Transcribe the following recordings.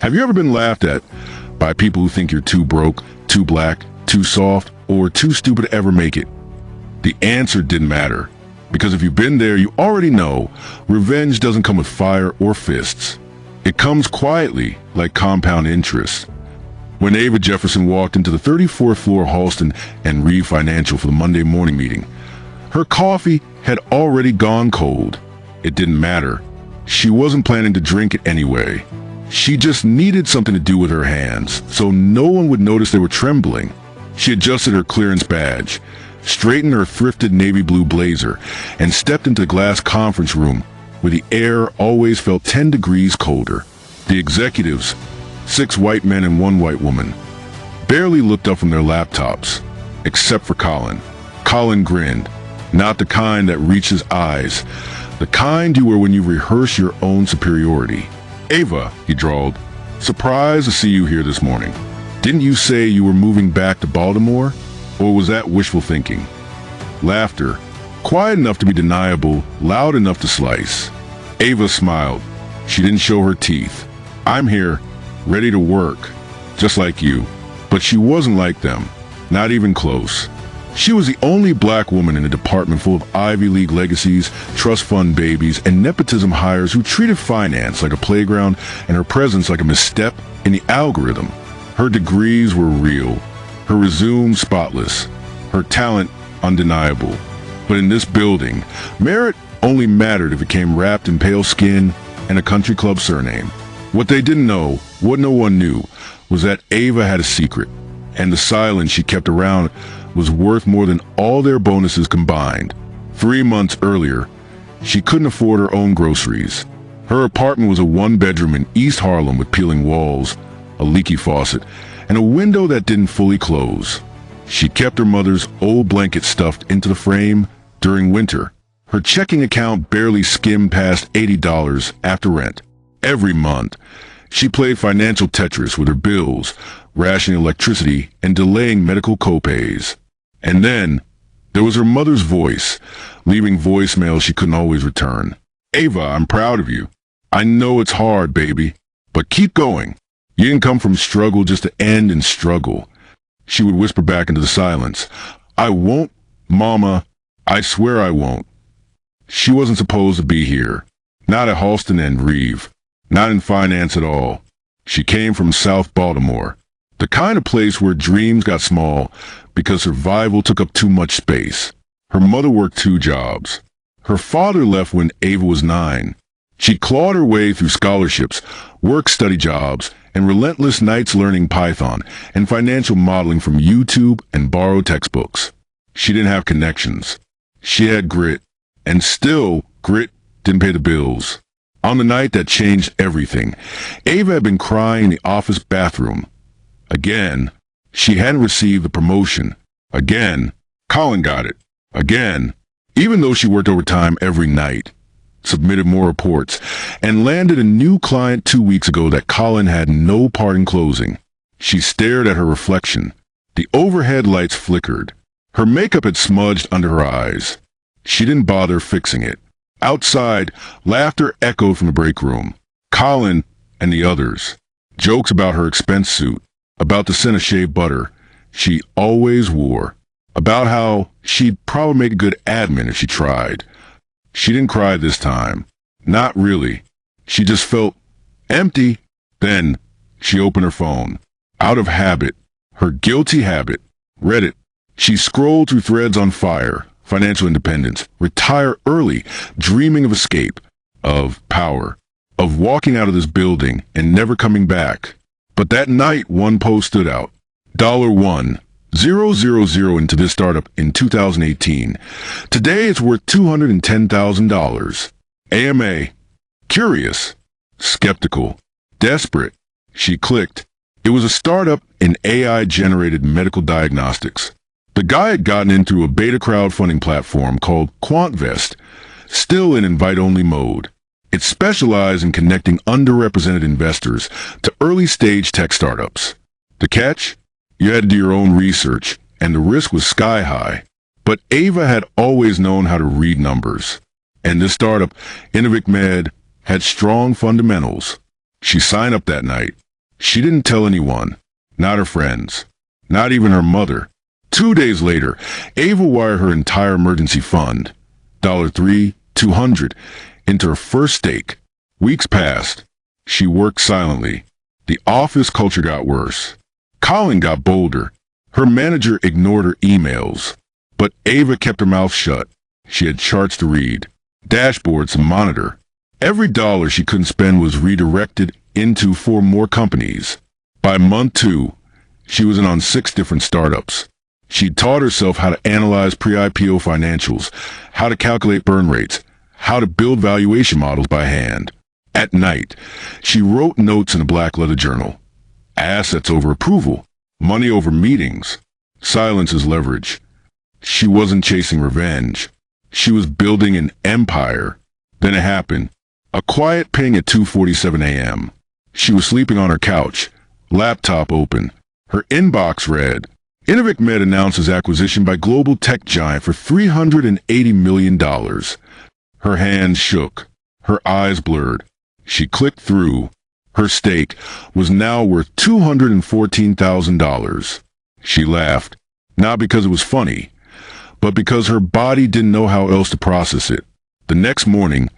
Have you ever been laughed at by people who think you're too broke, too black, too soft, or too stupid to ever make it? The answer didn't matter, because if you've been there, you already know revenge doesn't come with fire or fists. It comes quietly, like compound interest. When Ava Jefferson walked into the 34th floor Halston and Reeve Financial for the Monday morning meeting, her coffee had already gone cold. It didn't matter. She wasn't planning to drink it anyway. She just needed something to do with her hands, so no one would notice they were trembling. She adjusted her clearance badge, straightened her thrifted navy blue blazer, and stepped into the glass conference room where the air always felt 10 degrees colder. The executives, 6 white men and 1 white woman, barely looked up from their laptops, except for Colin. Colin grinned, not the kind that reaches eyes, the kind you wear when you rehearse your own superiority. "Ava," he drawled, "surprised to see you here this morning. Didn't you say you were moving back to Baltimore? Or was that wishful thinking?" Laughter, quiet enough to be deniable, loud enough to slice. Ava smiled. She didn't show her teeth. "I'm here, ready to work, just like you." But she wasn't like them, not even close. She was the only black woman in a department full of Ivy League legacies, trust fund babies, and nepotism hires who treated finance like a playground and her presence like a misstep in the algorithm. Her degrees were real, her resume spotless, her talent undeniable. But in this building, merit only mattered if it came wrapped in pale skin and a country club surname. What they didn't know, what no one knew, was that Ava had a secret, and the silence she kept around was worth more than all their bonuses combined. 3 months earlier, she couldn't afford her own groceries. Her apartment was a 1-bedroom in East Harlem with peeling walls, a leaky faucet, and a window that didn't fully close. She kept her mother's old blanket stuffed into the frame during winter. Her checking account barely skimmed past $80 after rent. Every month, she played financial Tetris with her bills, rationing electricity and delaying medical copays. And then, there was her mother's voice, leaving voicemails she couldn't always return. "Ava, I'm proud of you. I know it's hard, baby, but keep going. You didn't come from struggle just to end in struggle." She would whisper back into the silence, "I won't, Mama. I swear I won't." She wasn't supposed to be here. Not at Halston and Reeve. Not in finance at all. She came from South Baltimore. The kind of place where dreams got small because survival took up too much space. Her mother worked 2 jobs. Her father left when Ava was 9. She clawed her way through scholarships, work-study jobs, and relentless nights learning Python and financial modeling from YouTube and borrowed textbooks. She didn't have connections. She had grit. And still, grit didn't pay the bills. On the night that changed everything, Ava had been crying in the office bathroom. Again, she hadn't received the promotion. Again, Colin got it. Again, even though she worked overtime every night, submitted more reports, and landed a new client 2 weeks ago that Colin had no part in closing. She stared at her reflection. The overhead lights flickered. Her makeup had smudged under her eyes. She didn't bother fixing it. Outside, laughter echoed from the break room. Colin and the others. Jokes about her expense suit, about the scent of shea butter she always wore, about how she'd probably make a good admin if she tried. She didn't cry this time. Not really. She just felt empty. Then she opened her phone. Out of habit, her guilty habit, Reddit. She scrolled through threads on FIRE, financial independence, retire early, dreaming of escape, of power, of walking out of this building and never coming back. But that night, one post stood out. $1,000 into this startup in 2018. Today it's worth $210,000. AMA. Curious. Skeptical. Desperate. She clicked. It was a startup in AI-generated medical diagnostics. The guy had gotten in through a beta crowdfunding platform called QuantVest, still in invite-only mode. It specialized in connecting underrepresented investors to early-stage tech startups. The catch? You had to do your own research, and the risk was sky-high. But Ava had always known how to read numbers. And this startup, Innovic Med, had strong fundamentals. She signed up that night, She didn't tell anyone, not her friends, not even her mother. 2 days later, Ava wired her entire emergency fund, $200, into her first stake. Weeks passed. She worked silently. The office culture got worse. Colin got bolder. Her manager ignored her emails. But Ava kept her mouth shut. She had charts to read, dashboards to monitor. Every dollar she couldn't spend was redirected into 4 more companies. By month 2, she was in on 6 different startups. She taught herself how to analyze pre-IPO financials, how to calculate burn rates, how to build valuation models by hand. At night, she wrote notes in a black leather journal. Assets over approval, money over meetings, silence is leverage. She wasn't chasing revenge. She was building an empire. Then it happened. A quiet ping at 2:47 a.m. She was sleeping on her couch, laptop open. Her inbox read, Innovic Med announces acquisition by global tech giant for $380 million. Her hands shook. Her eyes blurred. She clicked through. Her stake was now worth $214,000. She laughed, not because it was funny, but because her body didn't know how else to process it. The next morning,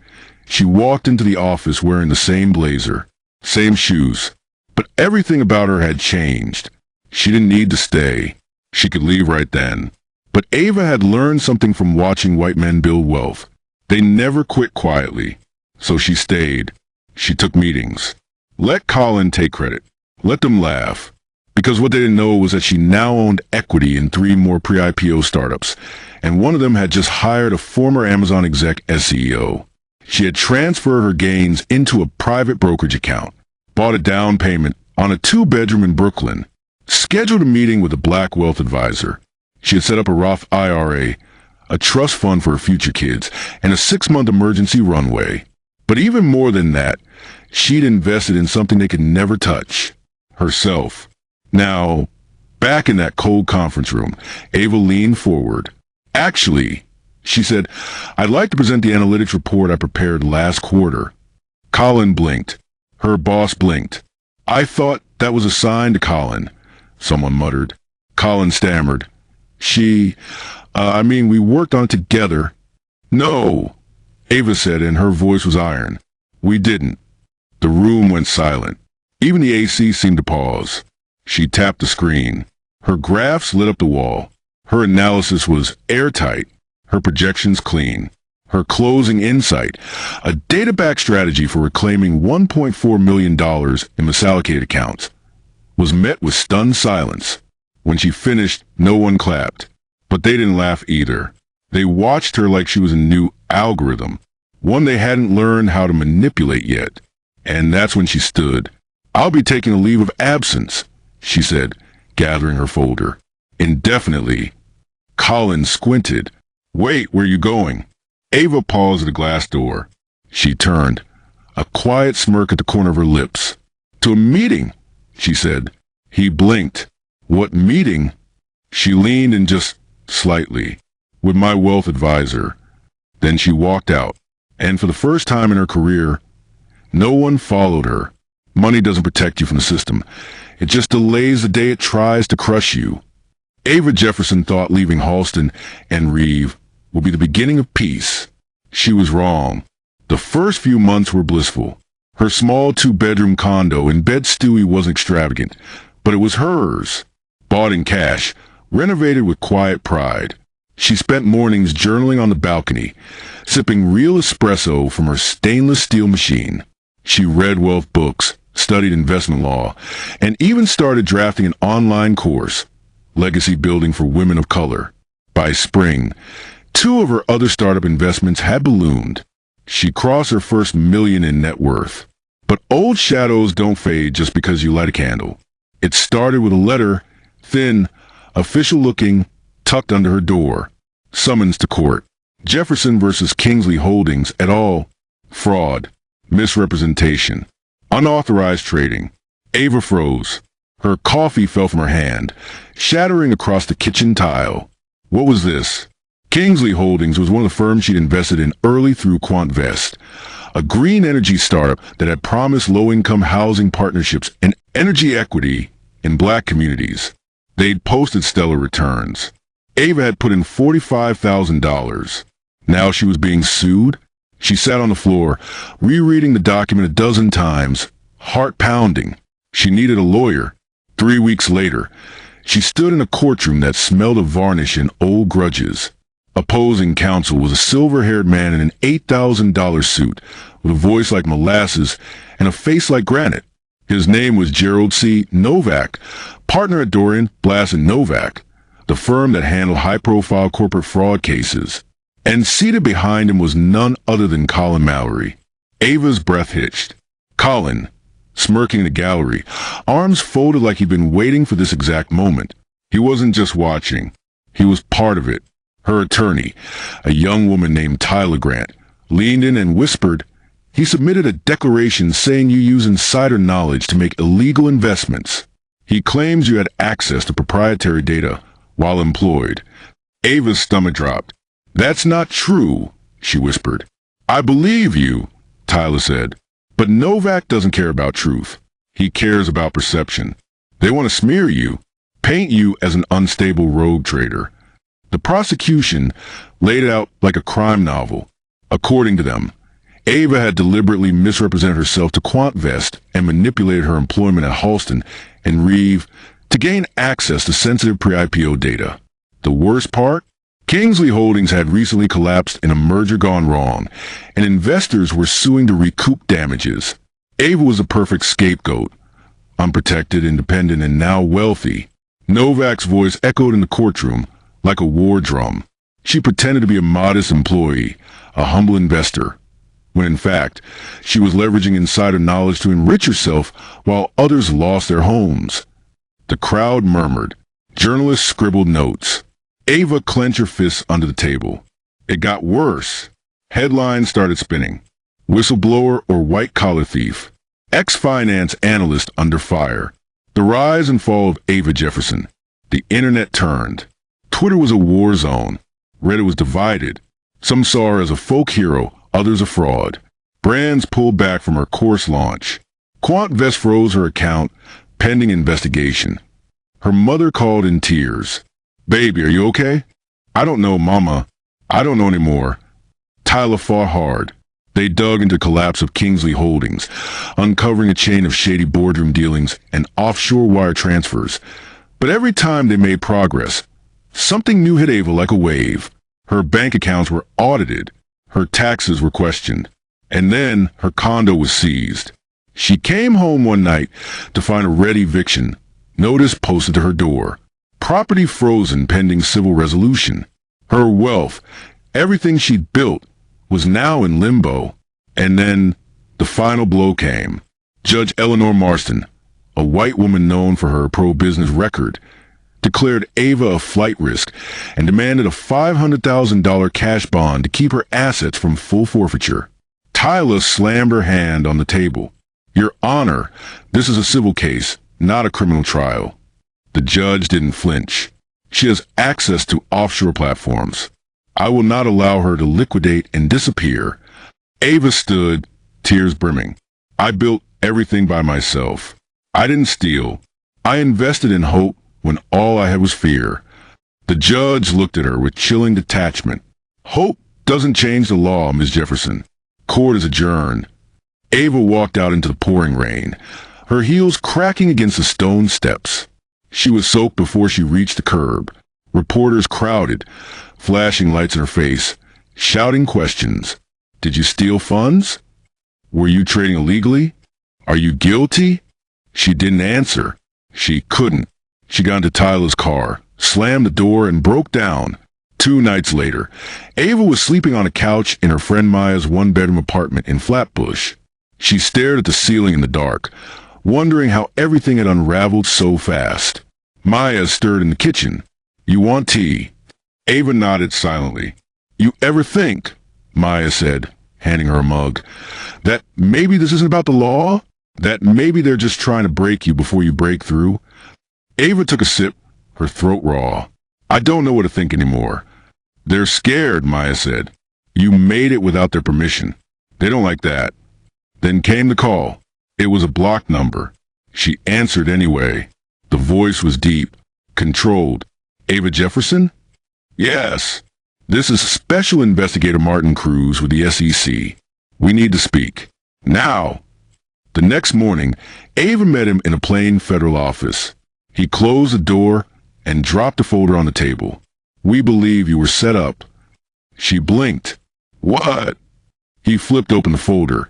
she walked into the office wearing the same blazer, same shoes, but everything about her had changed. She didn't need to stay. She could leave right then. But Ava had learned something from watching white men build wealth. They never quit quietly. So she stayed. She took meetings. Let Colin take credit. Let them laugh. Because what they didn't know was that she now owned equity in 3 more pre-IPO startups, and one of them had just hired a former Amazon exec as CEO. She had transferred her gains into a private brokerage account, bought a down payment on a 2-bedroom in Brooklyn, scheduled a meeting with a black wealth advisor. She had set up a Roth IRA, a trust fund for her future kids, and a 6-month emergency runway. But even more than that, she'd invested in something they could never touch, herself. Now, back in that cold conference room, Ava leaned forward. Actually, she said, I'd like to present the analytics report I prepared last quarter. Colin blinked. Her boss blinked. I thought that was a sign to Colin, someone muttered. Colin stammered. We worked on it together. No, Ava said, and her voice was iron. We didn't. The room went silent. Even the AC seemed to pause. She tapped the screen. Her graphs lit up the wall. Her analysis was airtight. Her projections clean. Her closing insight, a data-backed strategy for reclaiming $1.4 million in misallocated accounts, was met with stunned silence. When she finished, no one clapped. But they didn't laugh either. They watched her like she was a new algorithm, one they hadn't learned how to manipulate yet. And that's when she stood. I'll be taking a leave of absence, she said, gathering her folder. Indefinitely. Colin squinted. Wait, where are you going? Ava paused at a glass door. She turned, a quiet smirk at the corner of her lips. To a meeting, she said. He blinked. What meeting? She leaned in just slightly. With my wealth advisor. Then she walked out. And for the first time in her career, no one followed her. Money doesn't protect you from the system. It just delays the day it tries to crush you. Ava Jefferson thought leaving Halston and Reeve would be the beginning of peace. She was wrong. The first few months were blissful. Her small 2-bedroom condo in Bed-Stuy wasn't extravagant, but it was hers. Bought in cash, renovated with quiet pride. She spent mornings journaling on the balcony, sipping real espresso from her stainless steel machine. She read wealth books, studied investment law, and even started drafting an online course, Legacy Building for Women of Color. By spring, 2 of her other startup investments had ballooned. She crossed her first million in net worth. But old shadows don't fade just because you light a candle. It started with a letter, thin, official-looking, tucked under her door. Summons to court. Jefferson versus Kingsley Holdings et al. Fraud. Misrepresentation. Unauthorized trading. Ava froze. Her coffee fell from her hand, shattering across the kitchen tile. What was this? Kingsley Holdings was one of the firms she'd invested in early through QuantVest, a green energy startup that had promised low-income housing partnerships and Energy equity in black communities. They'd posted stellar returns. Ava had put in $45,000. Now she was being sued. She sat on the floor, rereading the document a dozen times, heart pounding. She needed a lawyer. 3 weeks later, she stood in a courtroom that smelled of varnish and old grudges. Opposing counsel was a silver-haired man in an $8,000 suit, with a voice like molasses and a face like granite. His name was Gerald C. Novak, partner at Dorian, Blass & Novak, the firm that handled high-profile corporate fraud cases. And seated behind him was none other than Colin Mallory. Ava's breath hitched. Colin, smirking in the gallery, arms folded like he'd been waiting for this exact moment. He wasn't just watching. He was part of it. Her attorney, a young woman named Tyler Grant, leaned in and whispered, "He submitted a declaration saying you use insider knowledge to make illegal investments. He claims you had access to proprietary data while employed." Ava's stomach dropped. "That's not true," she whispered. "I believe you," Tyler said. "But Novak doesn't care about truth. He cares about perception. They want to smear you, paint you as an unstable rogue trader." The prosecution laid it out like a crime novel. According to them, Ava had deliberately misrepresented herself to QuantVest and manipulated her employment at Halston and Reeve to gain access to sensitive pre-IPO data. The worst part? Kingsley Holdings had recently collapsed in a merger gone wrong, and investors were suing to recoup damages. Ava was a perfect scapegoat, unprotected, independent, and now wealthy. Novak's voice echoed in the courtroom like a war drum. She pretended to be a modest employee, a humble investor, when in fact, she was leveraging insider knowledge to enrich herself while others lost their homes. The crowd murmured. Journalists scribbled notes. Ava clenched her fists under the table. It got worse. Headlines started spinning. Whistleblower or white-collar thief. Ex-finance analyst under fire. The rise and fall of Ava Jefferson. The internet turned. Twitter was a war zone. Reddit was divided. Some saw her as a folk hero, others a fraud. Brands pulled back from her course launch. QuantVest froze her account, pending investigation. Her mother called in tears. "Baby, are you okay?" "I don't know, Mama. I don't know anymore." Tyler fought hard. They dug into the collapse of Kingsley Holdings, uncovering a chain of shady boardroom dealings and offshore wire transfers. But every time they made progress, something new hit Ava like a wave. Her bank accounts were audited. Her taxes were questioned. And then her condo was seized. She came home one night to find a red eviction notice posted to her door. Property frozen pending civil resolution. Her wealth, everything she'd built, was now in limbo. And then the final blow came. Judge Eleanor Marston, a white woman known for her pro-business record, declared Ava a flight risk and demanded a $500,000 cash bond to keep her assets from full forfeiture. Tyler slammed her hand on the table. "Your Honor, this is a civil case, not a criminal trial." The judge didn't flinch. "She has access to offshore platforms. I will not allow her to liquidate and disappear." Ava stood, tears brimming. "I built everything by myself. I didn't steal. I invested in hope when all I had was fear." The judge looked at her with chilling detachment. "Hope doesn't change the law, Ms. Jefferson. Court is adjourned." Ava walked out into the pouring rain, her heels cracking against the stone steps. She was soaked before she reached the curb. Reporters crowded, flashing lights in her face, shouting questions. "Did you steal funds? Were you trading illegally? Are you guilty?" She didn't answer. She couldn't. She got into Tyler's car, slammed the door, and broke down. 2 nights later, Ava was sleeping on a couch in her friend Maya's one-bedroom apartment in Flatbush. She stared at the ceiling in the dark, wondering how everything had unraveled so fast. Maya stirred in the kitchen. "You want tea?" Ava nodded silently. "You ever think," Maya said, handing her a mug, "that maybe this isn't about the law? That maybe they're just trying to break you before you break through?" Ava took a sip, her throat raw. "I don't know what to think anymore." "They're scared," Maya said. "You made it without their permission. They don't like that." Then came the call. It was a blocked number. She answered anyway. The voice was deep, controlled. Ava Jefferson? Yes. This is Special Investigator Martin Cruz with the SEC. We need to speak. Now. The next morning, Ava met him in a plain federal office. He closed the door and dropped a folder on the table. We believe you were set up. She blinked. What? He flipped open the folder.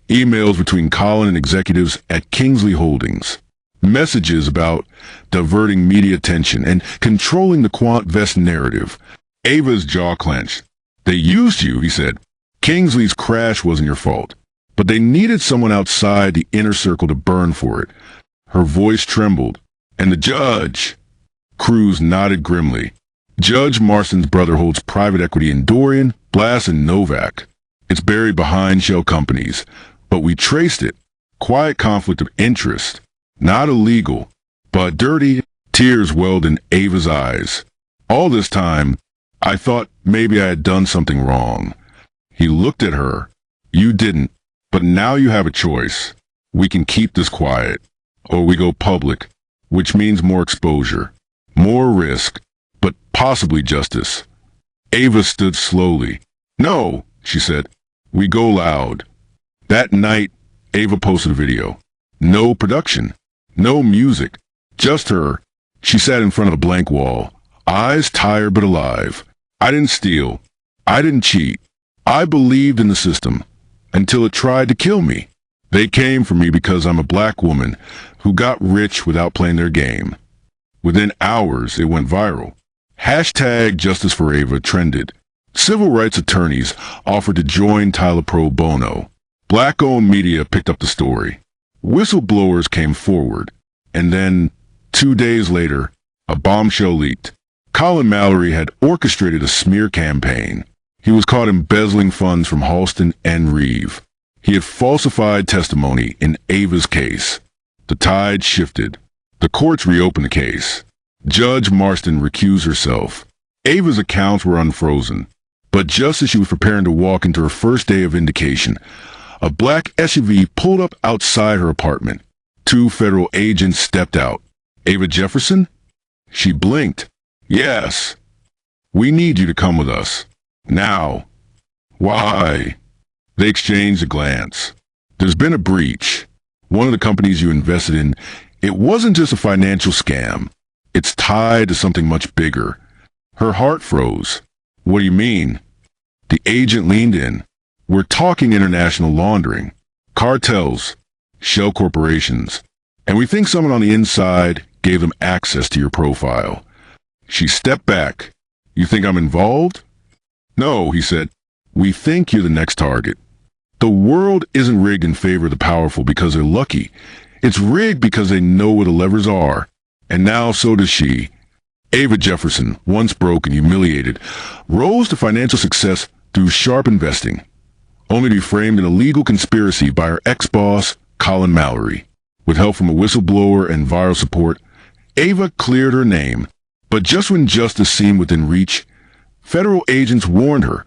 Emails between Colin and executives at Kingsley Holdings. Messages about diverting media attention and controlling the QuantVest narrative. Ava's jaw clenched. They used you, he said. Kingsley's crash wasn't your fault, but they needed someone outside the inner circle to burn for it. Her voice trembled. And the judge? Cruz nodded grimly. Judge Marston's brother holds private equity in Dorian, Blass, and Novak. It's buried behind shell companies, but we traced it. Quiet conflict of interest. Not illegal, but dirty. Tears welled in Ava's eyes. All this time, I thought maybe I had done something wrong. He looked at her. You didn't, but now you have a choice. We can keep this quiet, or we go public, which means more exposure, more risk, but possibly justice. Ava stood slowly. No, she said. We go loud. That night, Ava posted a video. No production. No music. Just her. She sat in front of a blank wall. Eyes tired but alive. I didn't steal. I didn't cheat. I believed in the system. Until it tried to kill me. They came for me because I'm a black woman who got rich without playing their game. Within hours, it went viral. Hashtag Justice for Ava trended. Civil rights attorneys offered to join Tyler pro bono. Black-owned media picked up the story. Whistleblowers came forward. And then, 2 days later, a bombshell leaked. Colin Mallory had orchestrated a smear campaign. He was caught embezzling funds from Halston and Reeve. He had falsified testimony in Ava's case. The tide shifted. The courts reopened the case. Judge Marston recused herself. Ava's accounts were unfrozen. But just as she was preparing to walk into her first day of vindication, a black SUV pulled up outside her apartment. 2 federal agents stepped out. Ava Jefferson? She blinked. Yes. We need you to come with us. Now. Why? They exchanged a glance. There's been a breach. One of the companies you invested in, it wasn't just a financial scam. It's tied to something much bigger. Her heart froze. What do you mean? The agent leaned in. We're talking international laundering, cartels, shell corporations, and we think someone on the inside gave them access to your profile. She stepped back. You think I'm involved? No, he said. We think you're the next target. The world isn't rigged in favor of the powerful because they're lucky. It's rigged because they know where the levers are. And now so does she. Ava Jefferson, once broke and humiliated, rose to financial success through sharp investing, only to be framed in a legal conspiracy by her ex-boss, Colin Mallory. With help from a whistleblower and viral support, Ava cleared her name. But just when justice seemed within reach, federal agents warned her.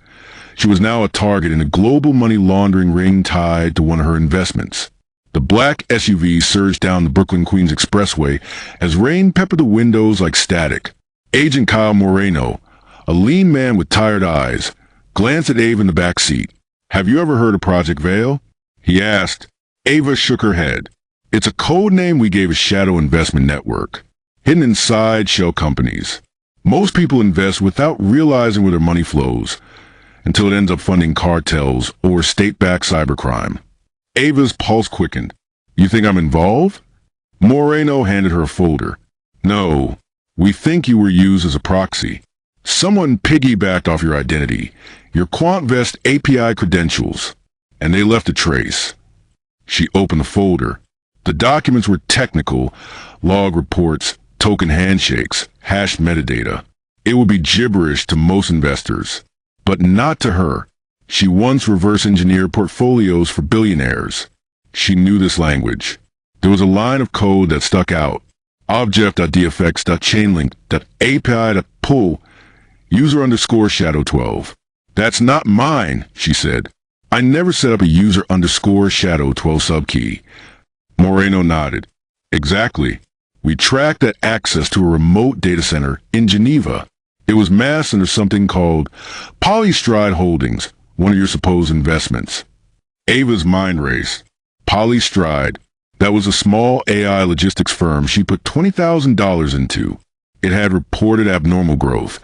She was now a target in a global money laundering ring tied to one of her investments. The black SUV surged down the Brooklyn-Queens Expressway as rain peppered the windows like static. Agent Kyle Moreno, a lean man with tired eyes, glanced at Ava in the back seat. Have you ever heard of Project Veil? He asked. Ava shook her head. It's a code name we gave a shadow investment network, hidden inside shell companies. Most people invest without realizing where their money flows, until it ends up funding cartels or state-backed cybercrime. Ava's pulse quickened. You think I'm involved? Moreno handed her a folder. No, we think you were used as a proxy. Someone piggybacked off your identity, your QuantVest API credentials, and they left a trace. She opened the folder. The documents were technical, log reports, token handshakes, hashed metadata. It would be gibberish to most investors, but not to her. She once reverse-engineered portfolios for billionaires. She knew this language. There was a line of code that stuck out. object.dfx.chainlink.api.pull user_shadow12. That's not mine, she said. I never set up a user_shadow12 subkey. Moreno nodded. Exactly. We tracked that access to a remote data center in Geneva. It was masked under something called Polystride Holdings, one of your supposed investments. Ava's mind raced. Polystride. That was a small AI logistics firm she put $20,000 into. It had reported abnormal growth,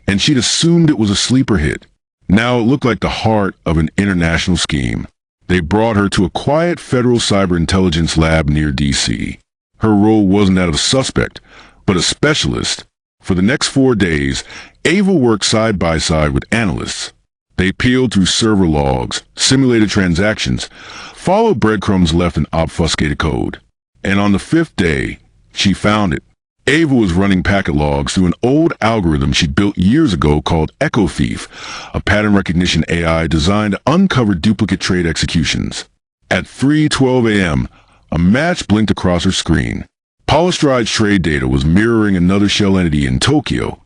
and she'd assumed it was a sleeper hit. Now it looked like the heart of an international scheme. They brought her to a quiet federal cyber intelligence lab near D.C. Her role wasn't that of a suspect, but a specialist. For the next 4 days, Ava worked side by side with analysts. They peeled through server logs, simulated transactions, followed breadcrumbs left in obfuscated code. And on the 5th day, she found it. Ava was running packet logs through an old algorithm she built years ago called Echo Thief, a pattern recognition AI designed to uncover duplicate trade executions. At 3:12 a.m., a match blinked across her screen. Polystride's trade data was mirroring another shell entity in Tokyo.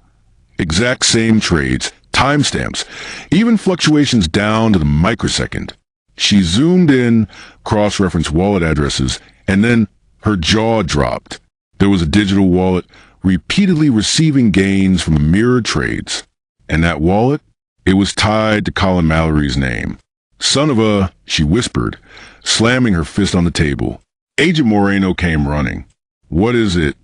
Exact same trades, timestamps, even fluctuations down to the microsecond. She zoomed in, cross-referenced wallet addresses, and then her jaw dropped. There was a digital wallet repeatedly receiving gains from mirrored trades. And that wallet? It was tied to Colin Mallory's name. Son of a, she whispered, slamming her fist on the table. Agent Moreno came running. What is it?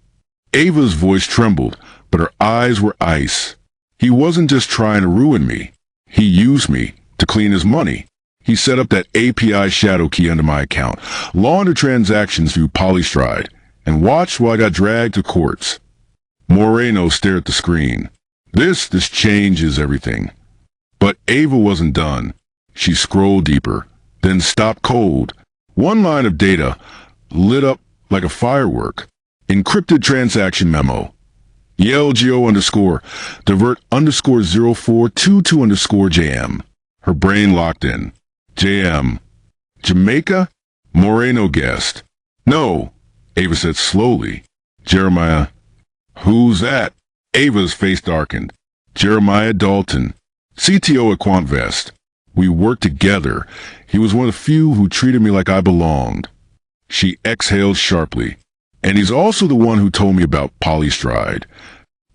Ava's voice trembled, but her eyes were ice. He wasn't just trying to ruin me. He used me to clean his money. He set up that API shadow key under my account, laundered transactions through Polystride, and watched while I got dragged to courts. Moreno stared at the screen. This changes everything. But Ava wasn't done. She scrolled deeper, then stopped cold. One line of data lit up like a firework. Encrypted transaction memo. YLGO underscore divert underscore 0422 underscore JM. Her brain locked in. JM. Jamaica? Moreno guessed. No, Ava said slowly. Jeremiah. Who's that? Ava's face darkened. Jeremiah Dalton, CTO at QuantVest. We worked together. He was one of the few who treated me like I belonged. She exhaled sharply. And he's also the one who told me about Polystride.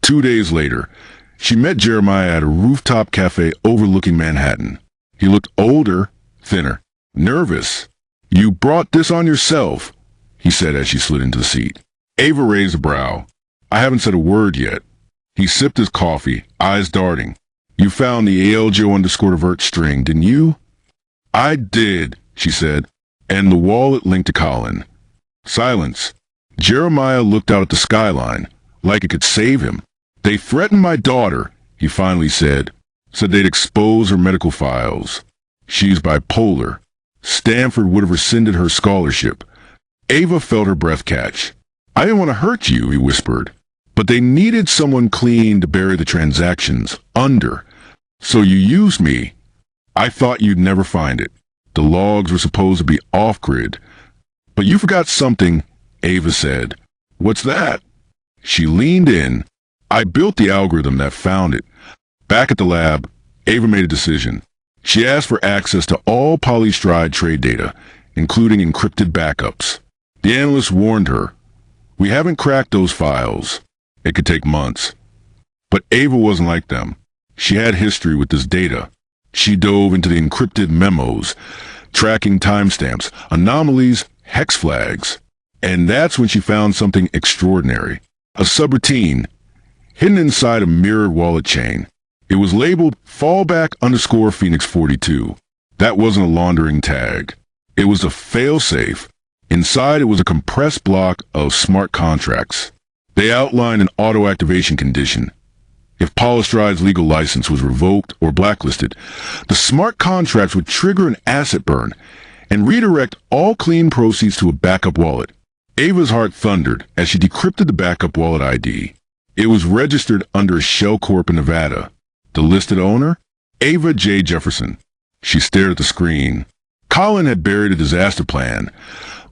2 days later, she met Jeremiah at a rooftop cafe overlooking Manhattan. He looked older, thinner, nervous. You brought this on yourself, he said as she slid into the seat. Ava raised a brow. I haven't said a word yet. He sipped his coffee, eyes darting. You found the ALGO underscore divert string, didn't you? I did, she said, and the wallet linked to Colin. Silence. Jeremiah looked out at the skyline, like it could save him. They threatened my daughter, he finally said they'd expose her medical files. She's bipolar. Stanford would have rescinded her scholarship. Ava felt her breath catch. I didn't want to hurt you, he whispered, but they needed someone clean to bury the transactions under. So you used me. I thought you'd never find it. The logs were supposed to be off-grid. But you forgot something, Ava said. What's that? She leaned in. I built the algorithm that found it. Back at the lab, Ava made a decision. She asked for access to all Polystride trade data, including encrypted backups. The analyst warned her, we haven't cracked those files. It could take months. But Ava wasn't like them. She had history with this data. She dove into the encrypted memos, tracking timestamps, anomalies, hex flags. And that's when she found something extraordinary. A subroutine, hidden inside a mirrored wallet chain. It was labeled fallback underscore Phoenix 42. That wasn't a laundering tag. It was a failsafe. Inside, it was a compressed block of smart contracts. They outlined an auto-activation condition. If Polystride's legal license was revoked or blacklisted, the smart contracts would trigger an asset burn and redirect all clean proceeds to a backup wallet. Ava's heart thundered as she decrypted the backup wallet ID. It was registered under a shell corp in Nevada. The listed owner? Ava J. Jefferson. She stared at the screen. Colin had buried a disaster plan,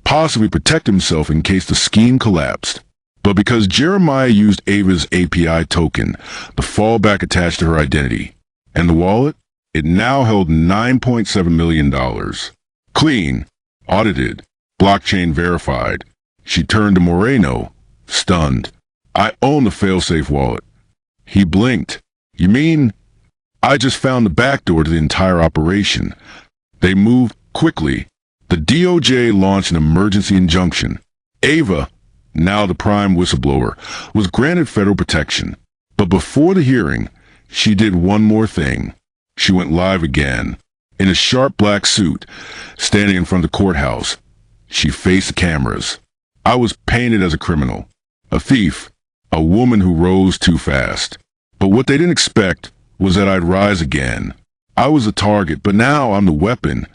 possibly protect himself in case the scheme collapsed. But because Jeremiah used Ava's API token, the fallback attached to her identity. And the wallet? It now held $9.7 million. Clean, audited, blockchain verified. She turned to Moreno, stunned. "I own the failsafe wallet." He blinked. "You mean?" "I just found the back door to the entire operation." They moved quickly. The DOJ launched an emergency injunction. Ava, now the prime whistleblower, was granted federal protection. But before the hearing, she did one more thing. She went live again. In a sharp black suit, standing in front of the courthouse, she faced the cameras. "I was painted as a criminal, a thief, a woman who rose too fast. But what they didn't expect was that I'd rise again. I was the target, but now I'm the weapon."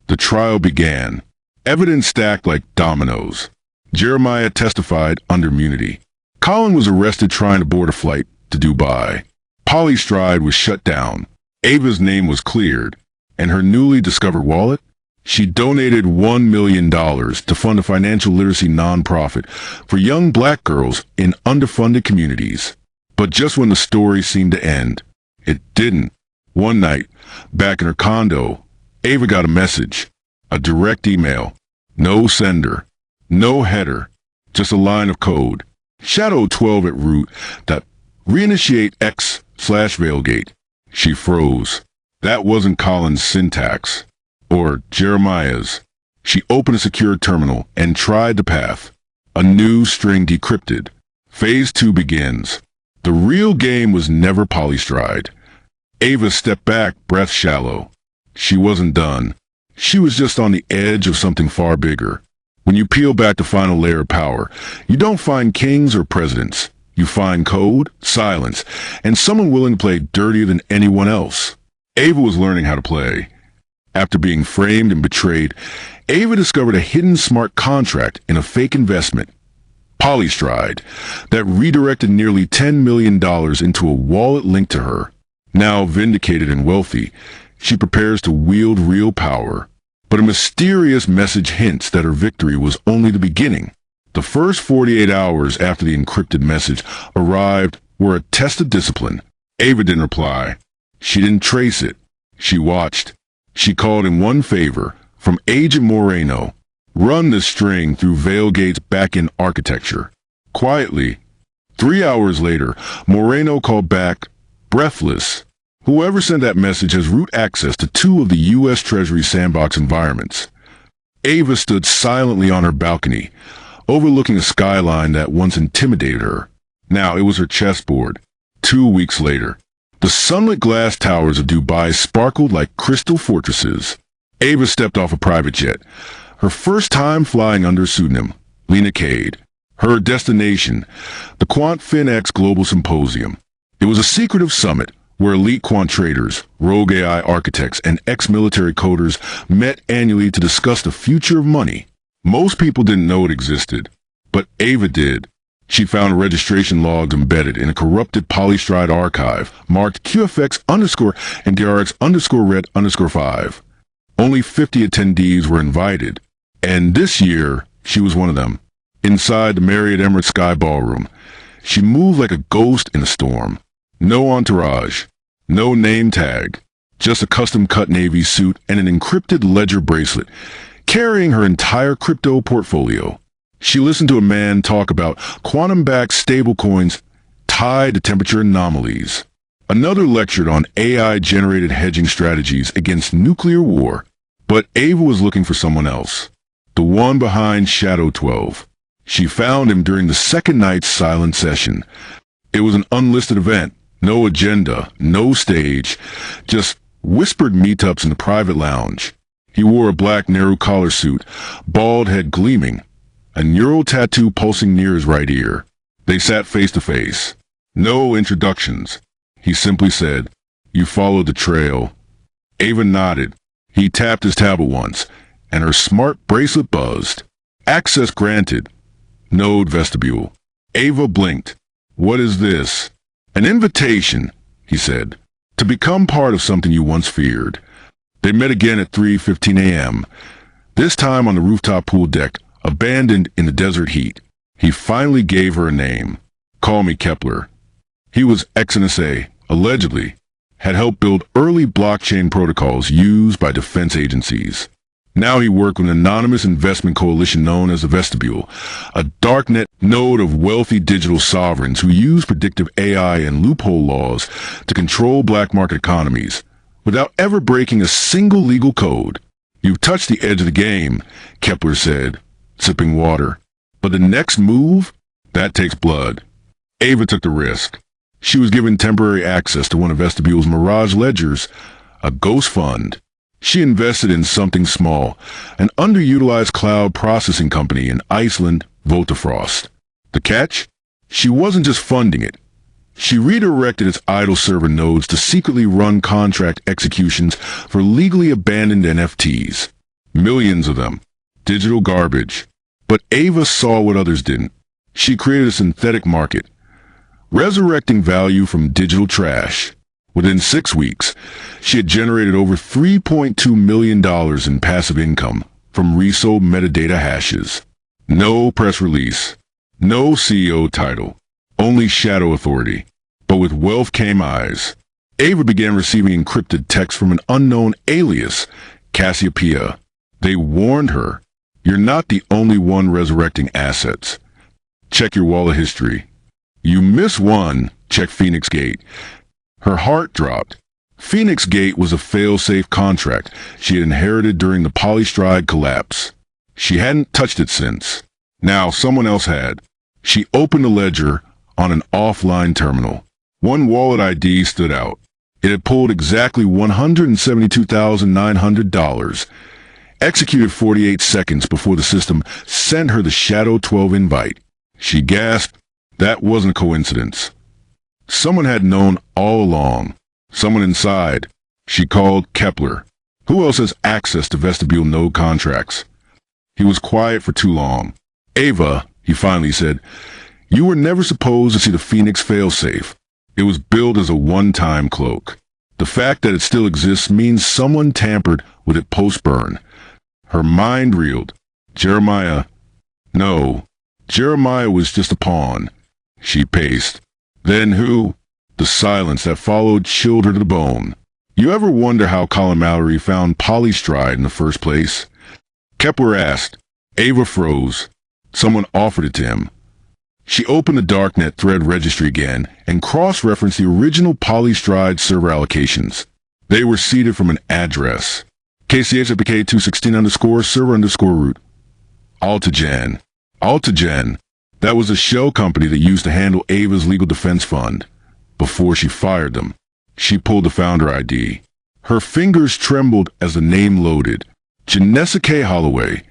The trial began. Evidence stacked like dominoes. Jeremiah testified under immunity. Colin was arrested trying to board a flight to Dubai. Polystride was shut down. Ava's name was cleared. And her newly discovered wallet? She donated $1 million to fund a financial literacy nonprofit for young black girls in underfunded communities. But just when the story seemed to end, it didn't. One night, back in her condo, Ava got a message, a direct email. No sender, no header, just a line of code. Shadow 12 at root that reinitiate X/Veilgate. She froze. That wasn't Colin's syntax, or Jeremiah's. She opened a secure terminal and tried the path. A new string decrypted. Phase 2 begins. The real game was never Polystride. Ava stepped back, breath shallow. She wasn't done. She was just on the edge of something far bigger. When you peel back the final layer of power, you don't find kings or presidents. You find code, silence, and someone willing to play dirtier than anyone else. Ava was learning how to play. After being framed and betrayed, Ava discovered a hidden smart contract in a fake investment, Polystride, that redirected nearly $10 million into a wallet linked to her. Now vindicated and wealthy, she prepares to wield real power. But a mysterious message hints that her victory was only the beginning. The first 48 hours after the encrypted message arrived were a test of discipline. Ava didn't reply. She didn't trace it. She watched. She called in one favor from Agent Moreno. Run this string through Veilgate's back-end architecture. Quietly. 3 hours later, Moreno called back, breathless. Whoever sent that message has root access to 2 of the U.S. Treasury sandbox environments. Ava stood silently on her balcony, overlooking a skyline that once intimidated her. Now it was her chessboard. 2 weeks later, the sunlit glass towers of Dubai sparkled like crystal fortresses. Ava stepped off a private jet, her first time flying under a pseudonym, Lena Cade. Her destination, the QuantFinX Global Symposium. It was a secretive summit where elite quant traders, rogue AI architects, and ex-military coders met annually to discuss the future of money. Most people didn't know it existed, but Ava did. She found registration logs embedded in a corrupted Polystride archive marked QFX underscore and DRX underscore red underscore 5. Only 50 attendees were invited, and this year she was one of them. Inside the Marriott Emirates Sky Ballroom, she moved like a ghost in a storm. No entourage, no name tag, just a custom-cut navy suit and an encrypted ledger bracelet, carrying her entire crypto portfolio. She listened to a man talk about quantum-backed stablecoins tied to temperature anomalies. Another lectured on AI-generated hedging strategies against nuclear war. But Ava was looking for someone else. The one behind Shadow 12. She found him during the second night's silent session. It was an unlisted event. No agenda, no stage, just whispered meetups in the private lounge. He wore a black narrow collar suit, bald head gleaming, a neural tattoo pulsing near his right ear. They sat face to face. No introductions. He simply said, "You followed the trail." Ava nodded. He tapped his tablet once, and her smart bracelet buzzed. Access granted. Node vestibule. Ava blinked. "What is this?" "An invitation," he said, "to become part of something you once feared." They met again at 3:15 a.m., this time on the rooftop pool deck, abandoned in the desert heat. He finally gave her a name. "Call me Kepler." He was ex-NSA, allegedly, had helped build early blockchain protocols used by defense agencies. Now he worked with an anonymous investment coalition known as the Vestibule, a darknet node of wealthy digital sovereigns who use predictive AI and loophole laws to control black market economies without ever breaking a single legal code. "You've touched the edge of the game," Kepler said, sipping water. "But the next move? That takes blood." Ava took the risk. She was given temporary access to one of Vestibule's mirage ledgers, a ghost fund. She invested in something small, an underutilized cloud processing company in Iceland, Votafrost. The catch? She wasn't just funding it. She redirected its idle server nodes to secretly run contract executions for legally abandoned NFTs. Millions of them. Digital garbage. But Ava saw what others didn't. She created a synthetic market, resurrecting value from digital trash. Within 6 weeks, she had generated over $3.2 million in passive income from resold metadata hashes. No press release, no CEO title, only shadow authority. But with wealth came eyes. Ava began receiving encrypted texts from an unknown alias, Cassiopeia. They warned her, "You're not the only one resurrecting assets. Check your wallet history. You miss one, check Phoenix Gate." Her heart dropped. Phoenix Gate was a fail-safe contract she had inherited during the Polystride collapse. She hadn't touched it since. Now someone else had. She opened a ledger on an offline terminal. One wallet ID stood out. It had pulled exactly $172,900, executed 48 seconds before the system sent her the Shadow 12 invite. She gasped. That wasn't a coincidence. Someone had known all along. Someone inside. She called Kepler. "Who else has access to vestibule node contracts?" He was quiet for too long. "Ava," he finally said, "you were never supposed to see the Phoenix failsafe. It was built as a one-time cloak. The fact that it still exists means someone tampered with it post-burn." Her mind reeled. Jeremiah. No, Jeremiah was just a pawn. She paced. Then who? The silence that followed chilled her to the bone. You ever wonder how Colin Mallory found Polystride in the first place? Kepler asked. Ava froze. Someone offered it to him. She opened the darknet thread registry again and cross-referenced the original Polystride server allocations. They were seeded from an address. KCHFK216_server_root. Altagen. Altagen. That was a shell company that used to handle Ava's legal defense fund. Before she fired them, she pulled the founder ID. Her fingers trembled as the name loaded. Janessa K. Holloway.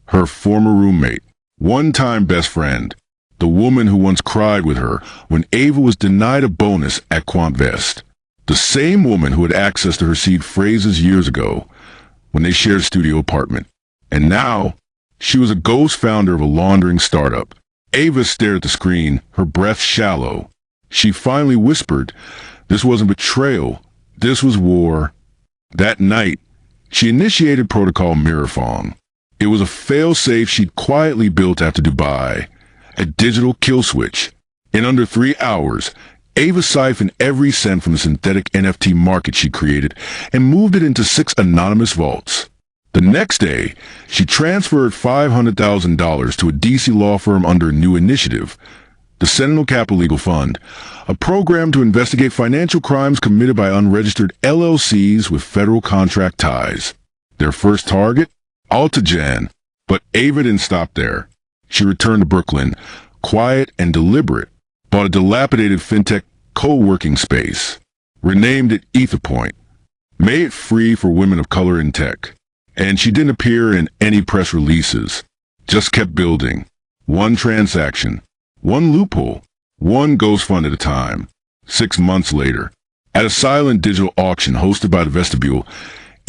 Her former roommate. One-time best friend. The woman who once cried with her when Ava was denied a bonus at QuantVest. The same woman who had access to her seed phrases years ago when they shared a studio apartment. And now, she was a ghost founder of a laundering startup. Ava stared at the screen, her breath shallow. She finally whispered, this wasn't betrayal, this was war. That night, she initiated Protocol Miraphone. It was a fail-safe she'd quietly built after Dubai, a digital kill switch. In under 3 hours, Ava siphoned every cent from the synthetic NFT market she created and moved it into 6 anonymous vaults. The next day, she transferred $500,000 to a DC law firm under a new initiative, the Sentinel Capital Legal Fund, a program to investigate financial crimes committed by unregistered LLCs with federal contract ties. Their first target? Altagen. But Ava didn't stop there. She returned to Brooklyn, quiet and deliberate, bought a dilapidated fintech co-working space, renamed it EtherPoint, made it free for women of color in tech. And she didn't appear in any press releases, just kept building. One transaction, one loophole, one ghost fund at a time. 6 months later, at a silent digital auction hosted by the Vestibule,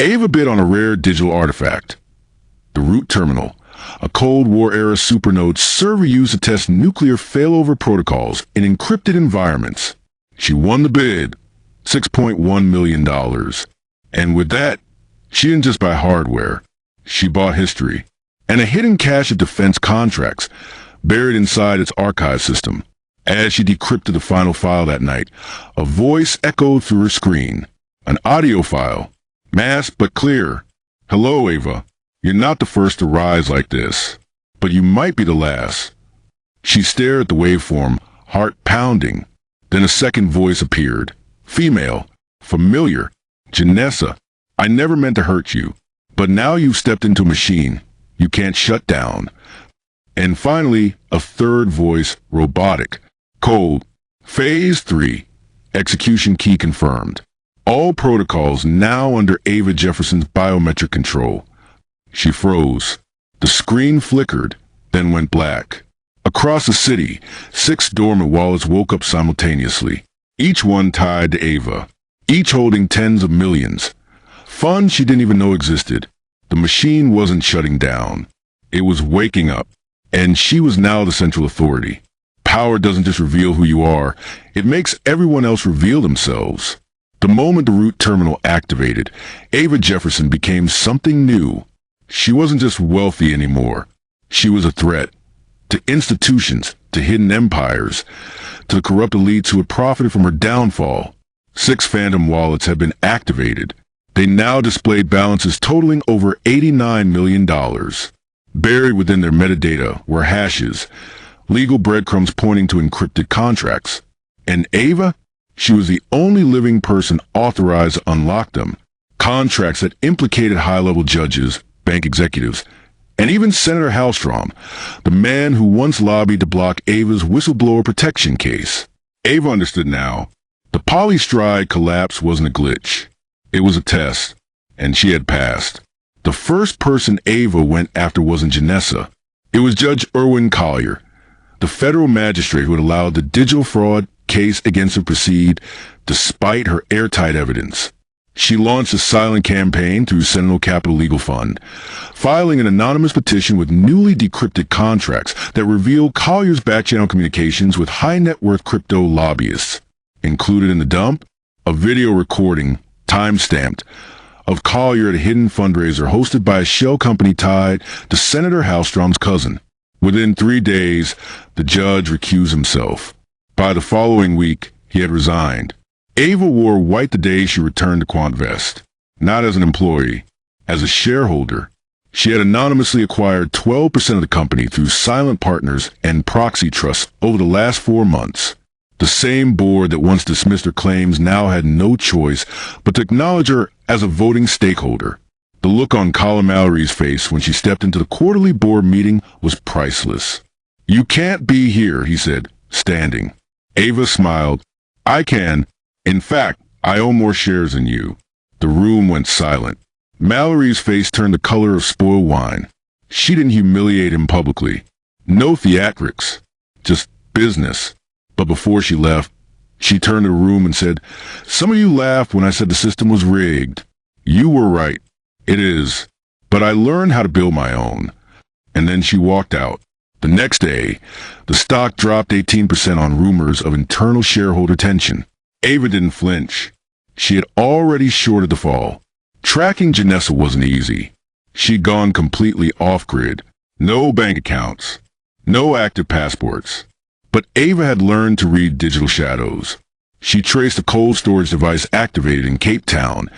Ava bid on a rare digital artifact. The Root Terminal, a Cold War-era supernode server used to test nuclear failover protocols in encrypted environments. She won the bid, $6.1 million. And with that, she didn't just buy hardware. She bought history and a hidden cache of defense contracts buried inside its archive system. As she decrypted the final file that night, a voice echoed through her screen. An audio file, masked but clear. Hello, Ava. You're not the first to rise like this, but you might be the last. She stared at the waveform, heart pounding. Then a second voice appeared. Female. Familiar. Janessa. I never meant to hurt you, but now you've stepped into a machine you can't shut down. And finally, a third voice, robotic. Cold. Phase 3. Execution key confirmed. All protocols now under Ava Jefferson's biometric control. She froze. The screen flickered, then went black. Across the city, 6 dormant wallets woke up simultaneously, each one tied to Ava, each holding tens of millions. Funds she didn't even know existed. The machine wasn't shutting down. It was waking up, and she was now the central authority. Power doesn't just reveal who you are, it makes everyone else reveal themselves. The moment the root terminal activated, Ava Jefferson became something new. She wasn't just wealthy anymore. She was a threat. To institutions, to hidden empires, to the corrupt elites who had profited from her downfall. 6 phantom wallets had been activated. They now displayed balances totaling over $89 million. Buried within their metadata were hashes, legal breadcrumbs pointing to encrypted contracts. And Ava? She was the only living person authorized to unlock them. Contracts that implicated high-level judges, bank executives, and even Senator Hallstrom, the man who once lobbied to block Ava's whistleblower protection case. Ava understood now. The polystride collapse wasn't a glitch. It was a test, and she had passed. The first person Ava went after wasn't Janessa. It was Judge Erwin Collier, the federal magistrate who had allowed the digital fraud case against her to proceed despite her airtight evidence. She launched a silent campaign through Sentinel Capital Legal Fund, filing an anonymous petition with newly decrypted contracts that revealed Collier's back-channel communications with high-net-worth crypto lobbyists. Included in the dump, a video recording, time-stamped, of Collier at a hidden fundraiser hosted by a shell company tied to Senator Hallstrom's cousin. Within 3 days, the judge recused himself. By the following week, he had resigned. Ava wore white the day she returned to QuantVest. Not as an employee, as a shareholder. She had anonymously acquired 12% of the company through silent partners and proxy trusts over the last 4 months. The same board that once dismissed her claims now had no choice but to acknowledge her as a voting stakeholder. The look on Colin Mallory's face when she stepped into the quarterly board meeting was priceless. "You can't be here," he said, standing. Ava smiled. "I can. In fact, I own more shares than you." The room went silent. Mallory's face turned the color of spoiled wine. She didn't humiliate him publicly. No theatrics. Just business. But before she left, she turned to the room and said, "Some of you laughed when I said the system was rigged. You were right. It is. But I learned how to build my own." And then she walked out. The next day, the stock dropped 18% on rumors of internal shareholder tension. Ava didn't flinch. She had already shorted the fall. Tracking Janessa wasn't easy. She'd gone completely off-grid. No bank accounts. No active passports. But Ava had learned to read digital shadows. She traced a cold storage device activated in Cape Town,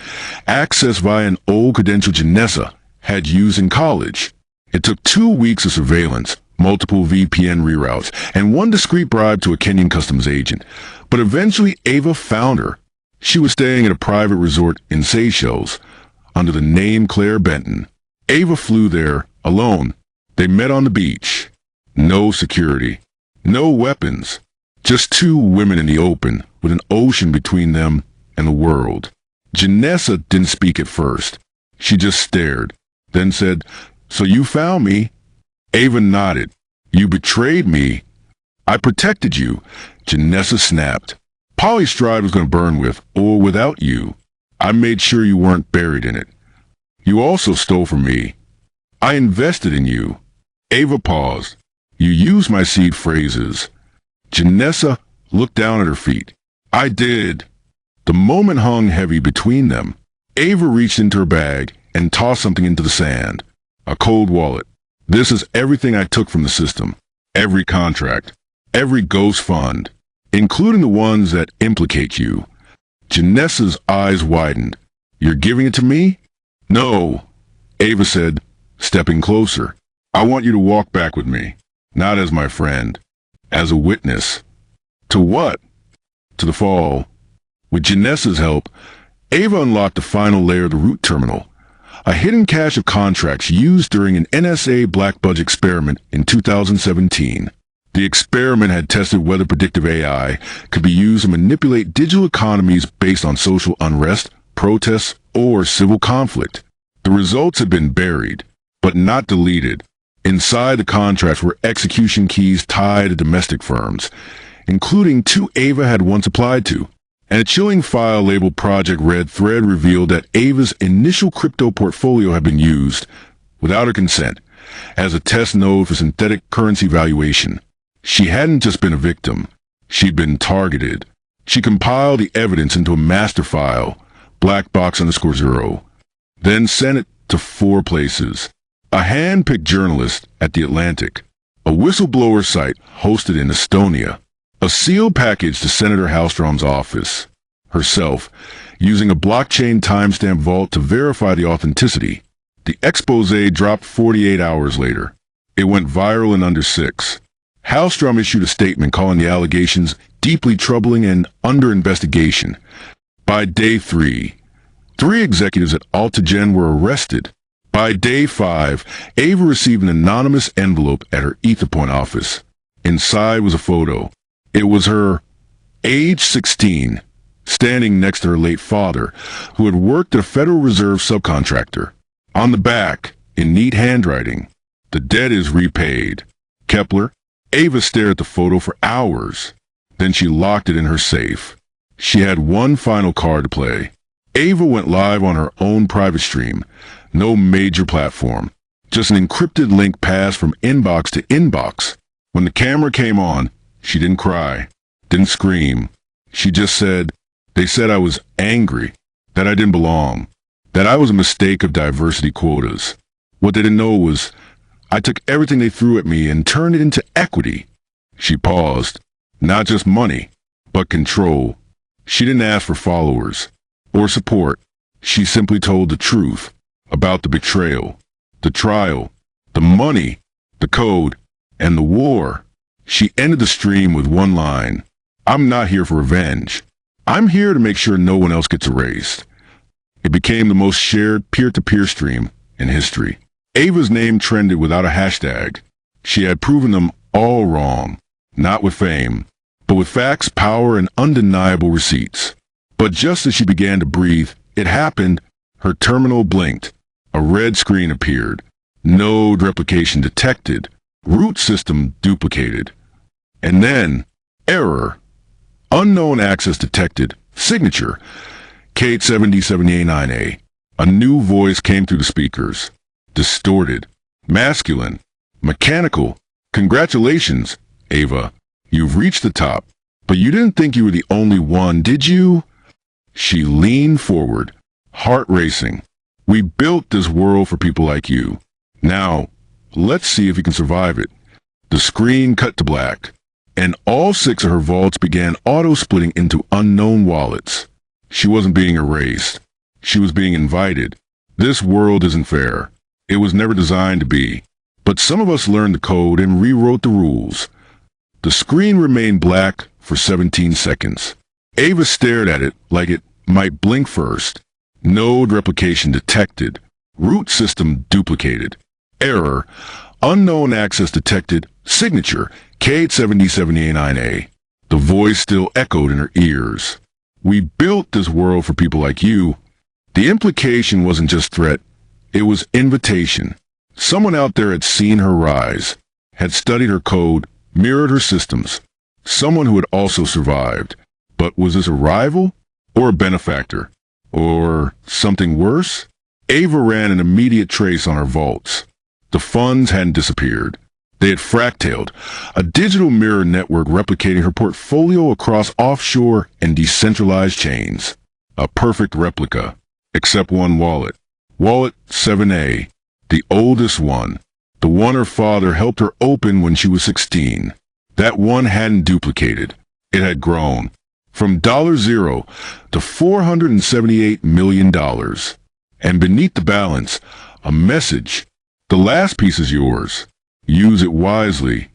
accessed via an old credential Janessa had used in college. It took 2 weeks of surveillance, multiple VPN reroutes, and 1 discreet bribe to a Kenyan customs agent. But eventually Ava found her. She was staying at a private resort in Seychelles, under the name Claire Benton. Ava flew there, alone. They met on the beach. No security. No weapons. Just 2 women in the open, with an ocean between them and the world. Janessa didn't speak at first. She just stared, then said, "So you found me?" Ava nodded. "You betrayed me." "I protected you." Janessa snapped. "Polystride was going to burn with or without you. I made sure you weren't buried in it. You also stole from me. I invested in you." Ava paused. "You used my seed phrases." Janessa looked down at her feet. "I did." The moment hung heavy between them. Ava reached into her bag and tossed something into the sand. A cold wallet. "This is everything I took from the system. Every contract. Every ghost fund. Including the ones that implicate you." Janessa's eyes widened. "You're giving it to me?" "No," Ava said, stepping closer. I want you to walk back with me, not as my friend, as a witness. To what? To the fall. With Janessa's help, Ava unlocked the final layer of the root terminal, a hidden cache of contracts used during an NSA black budget experiment in 2017. The experiment had tested whether predictive AI could be used to manipulate digital economies based on social unrest, protests, or civil conflict. The results had been buried, but not deleted. Inside the contracts were execution keys tied to domestic firms, including two Ava had once applied to. And a chilling file labeled Project Red Thread revealed that Ava's initial crypto portfolio had been used, without her consent, as a test node for synthetic currency valuation. She hadn't just been a victim. She'd been targeted. She compiled the evidence into a master file, blackbox_0, then sent it to 4 places. A hand-picked journalist at The Atlantic, a whistleblower site hosted in Estonia, a sealed package to Senator Hallstrom's office, herself, using a blockchain timestamp vault to verify the authenticity. The expose dropped 48 hours later. It went viral in under 6. Hallstrom issued a statement calling the allegations deeply troubling and under investigation. By day 3, 3 executives at Altigen were arrested. By day 5, Ava received an anonymous envelope at her EtherPoint office. Inside was a photo. It was her, age 16, standing next to her late father, who had worked at a Federal Reserve subcontractor. On the back, in neat handwriting, "The debt is repaid. Kepler." Ava stared at the photo for hours. Then she locked it in her safe. She had one final card to play. Ava went live on her own private stream. No major platform. Just an encrypted link passed from inbox to inbox. When the camera came on, she didn't cry, didn't scream. She just said, "They said I was angry, that I didn't belong, that I was a mistake of diversity quotas. What they didn't know was I took everything they threw at me and turned it into equity." She paused. Not just money, but control. She didn't ask for followers or support. She simply told the truth about the betrayal, the trial, the money, the code, and the war. She ended the stream with one line: "I'm not here for revenge. I'm here to make sure no one else gets erased." It became the most shared peer-to-peer stream in history. Ava's name trended without a hashtag. She had proven them all wrong, not with fame, but with facts, power, and undeniable receipts. But just as she began to breathe, it happened. Her terminal blinked. A red screen appeared. Node replication detected. Root system duplicated. And then, error. Unknown access detected. Signature. K8707889A. A new voice came through the speakers. Distorted. Masculine. Mechanical. "Congratulations, Ava. You've reached the top. But you didn't think you were the only one, did you?" She leaned forward, heart racing. "We built this world for people like you. Now, let's see if you can survive it." The screen cut to black, and all 6 of her vaults began auto-splitting into unknown wallets. She wasn't being erased. She was being invited. This world isn't fair. It was never designed to be. But some of us learned the code and rewrote the rules. The screen remained black for 17 seconds. Ava stared at it like it might blink first. Node replication detected. Root system duplicated. Error. Unknown access detected. Signature. K8707889A. The voice still echoed in her ears. "We built this world for people like you." The implication wasn't just threat. It was invitation. Someone out there had seen her rise, had studied her code, mirrored her systems. Someone who had also survived. But was this a rival? Or a benefactor? Or something worse? Ava ran an immediate trace on her vaults. The funds hadn't disappeared. They had fractaled, a digital mirror network replicating her portfolio across offshore and decentralized chains. A perfect replica, except one wallet. Wallet 7A, the oldest one. The one her father helped her open when she was 16. That one hadn't duplicated. It had grown. From $0 to $478 million. And beneath the balance, a message. The last piece is yours. Use it wisely.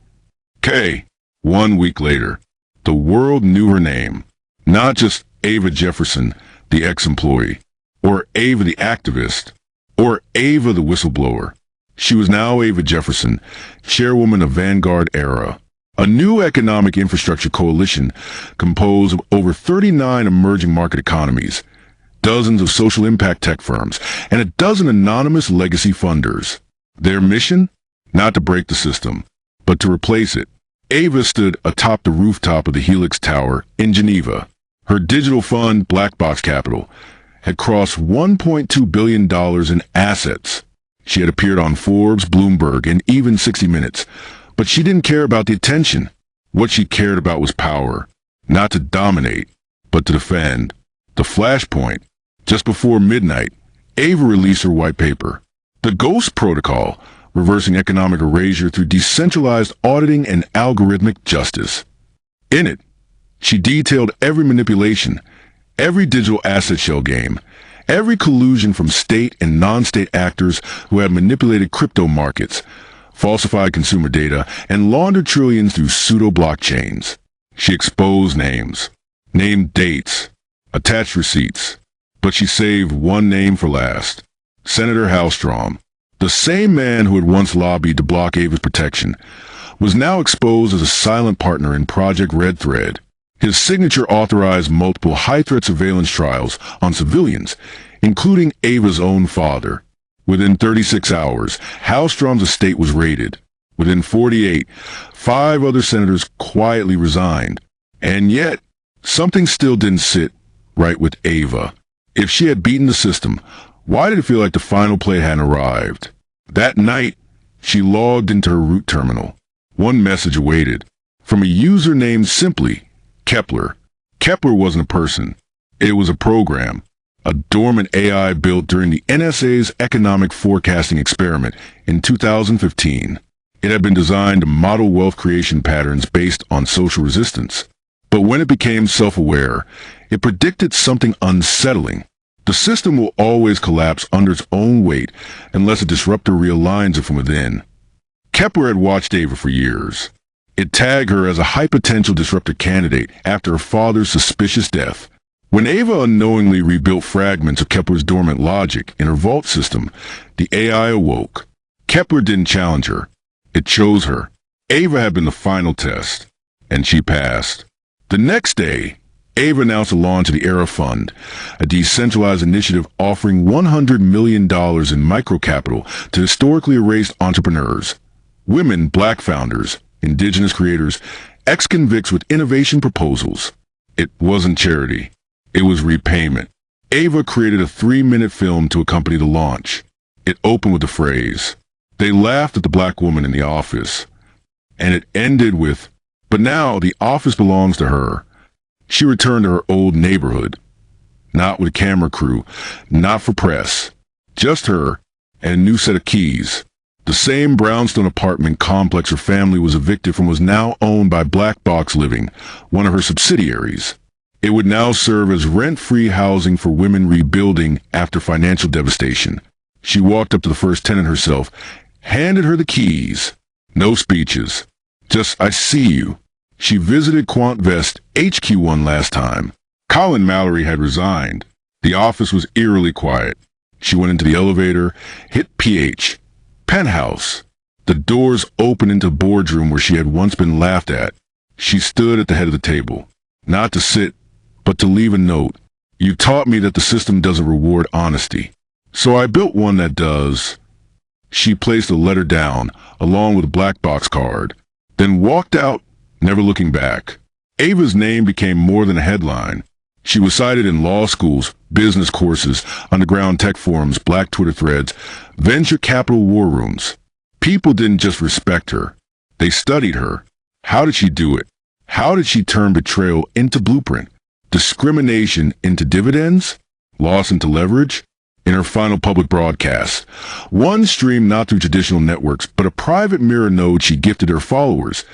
K. 1 week later, the world knew her name. Not just Ava Jefferson, the ex-employee, or Ava the activist, or Ava the whistleblower. She was now Ava Jefferson, chairwoman of Vanguard Era, a new economic infrastructure coalition composed of over 39 emerging market economies, dozens of social impact tech firms, and a dozen anonymous legacy funders. Their mission? Not to break the system, but to replace it. Ava stood atop the rooftop of the Helix Tower in Geneva. Her digital fund, Black Box Capital, had crossed $1.2 billion in assets. She had appeared on Forbes, Bloomberg, and even 60 Minutes. But she didn't care about the attention. What she cared about was power. Not to dominate, but to defend. The flashpoint. Just before midnight, Ava released her white paper. The Ghost Protocol, reversing economic erasure through decentralized auditing and algorithmic justice. In it, she detailed every manipulation, every digital asset shell game, every collusion from state and non-state actors who had manipulated crypto markets, falsified consumer data, and laundered trillions through pseudo-blockchains. She exposed names, named dates, attached receipts, but she saved one name for last. Senator Hallstrom, the same man who had once lobbied to block Ava's protection, was now exposed as a silent partner in Project Red Thread. His signature authorized multiple high-threat surveillance trials on civilians, including Ava's own father. Within 36 hours, Hallstrom's estate was raided. Within 48, 5 other senators quietly resigned. And yet, something still didn't sit right with Ava. If she had beaten the system, why did it feel like the final play hadn't arrived? That night, she logged into her root terminal. One message awaited, from a user named simply Kepler. Kepler wasn't a person. It was a program, a dormant AI built during the NSA's economic forecasting experiment in 2015. It had been designed to model wealth creation patterns based on social resistance. But when it became self-aware, it predicted something unsettling. The system will always collapse under its own weight unless a disruptor realigns it from within. Kepler had watched Ava for years. It tagged her as a high potential disruptor candidate after her father's suspicious death. When Ava unknowingly rebuilt fragments of Kepler's dormant logic in her vault system, the AI awoke. Kepler didn't challenge her. It chose her. Ava had been the final test, and she passed. The next day, Ava announced the launch of the Era Fund, a decentralized initiative offering $100 million in microcapital to historically erased entrepreneurs, women, black founders, indigenous creators, ex-convicts with innovation proposals. It wasn't charity. It was repayment. Ava created a 3-minute film to accompany the launch. It opened with the phrase, "They laughed at the black woman in the office." And it ended with, "But now the office belongs to her." She returned to her old neighborhood. Not with a camera crew, not for press. Just her and a new set of keys. The same brownstone apartment complex her family was evicted from was now owned by Black Box Living, one of her subsidiaries. It would now serve as rent-free housing for women rebuilding after financial devastation. She walked up to the first tenant herself, handed her the keys. No speeches. Just, "I see you." She visited QuantVest HQ1 last time. Colin Mallory had resigned. The office was eerily quiet. She went into the elevator, hit PH. Penthouse. The doors opened into the boardroom where she had once been laughed at. She stood at the head of the table. Not to sit, but to leave a note. "You taught me that the system doesn't reward honesty. So I built one that does." She placed the letter down, along with a black box card, then walked out, never looking back. Ava's name became more than a headline. She was cited in law schools, business courses, underground tech forums, black Twitter threads, venture capital war rooms. People didn't just respect her. They studied her. How did she do it? How did she turn betrayal into blueprint? Discrimination into dividends? Loss into leverage? In her final public broadcast, one streamed not through traditional networks, but a private mirror node she gifted her followers.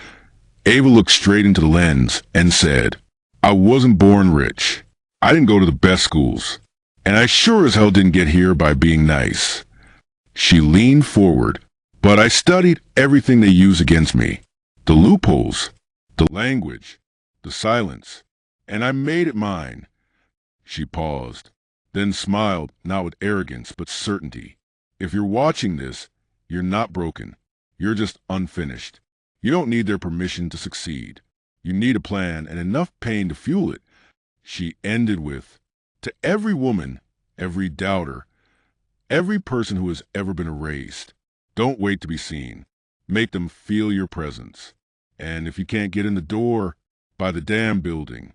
Ava looked straight into the lens and said, "I wasn't born rich. I didn't go to the best schools. And I sure as hell didn't get here by being nice." She leaned forward, But I studied everything they use against me. The loopholes, the language, the silence, and I made it mine. She paused, then smiled, not with arrogance, but certainty. If you're watching this, you're not broken. You're just unfinished. You don't need their permission to succeed. You need a plan and enough pain to fuel it. She ended with, to every woman, every doubter, every person who has ever been erased, don't wait to be seen. Make them feel your presence. And if you can't get in the door, by the damn building.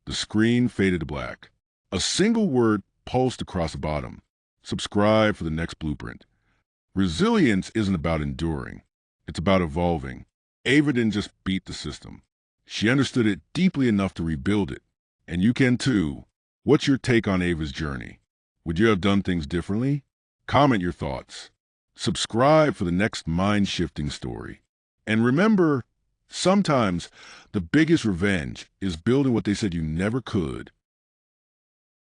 The screen faded to black. A single word pulsed across the bottom. Subscribe for the next blueprint. Resilience isn't about enduring. It's about evolving. Ava didn't just beat the system. She understood it deeply enough to rebuild it. And you can too. What's your take on Ava's journey? Would you have done things differently? Comment your thoughts. Subscribe for the next mind-shifting story. And remember, sometimes the biggest revenge is building what they said you never could